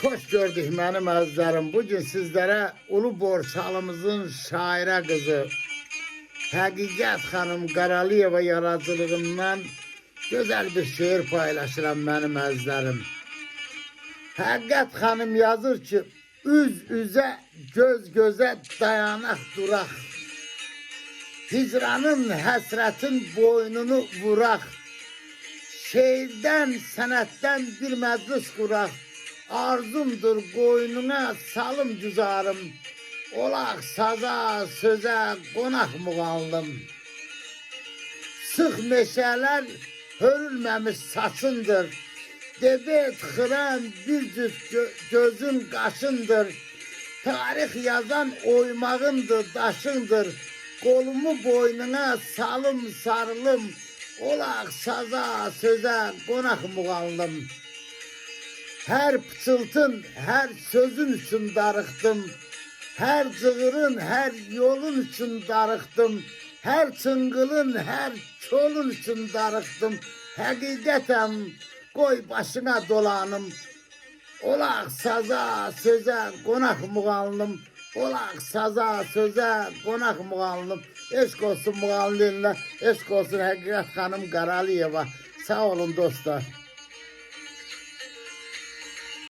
Hoş gördük benim azlarım. Bugün sizlere Ulu Borçalımızın şaire kızı Hakikat Hanım Qaralıyeva yaradıcılığından güzel bir şiir paylaşıram benim azlarım. Hakikat Hanım yazır ki, üz üze göz göze dayanak durak, hicranın həsrətin boynunu vurak, şeirden sənətdən bir məclis quraq, arzumdur qoynuna salım güzarım, olaq saza söze qonaq muğallım. Sıx meşələr hörülməmiş saçındır, debet xıran bir cüt gözün qaşındır, tarix yazan oymağındır, daşındır, kolumu boynuna salım sarılım, olaq saza söze qonaq muğallım. Her pıçıltın, her sözün için darıxdım, her cığırın, her yolun için darıxdım, her çıngılın, her çolun için darıxdım. Hakikaten koy başına dolanım, olaq saza söze qonaq muğallım, olaq saza söze qonaq muğallım. Eşk olsun muğallımla, eşk olsun Hakikat Hanım Qaralıyeva. Sağ olun dostlar.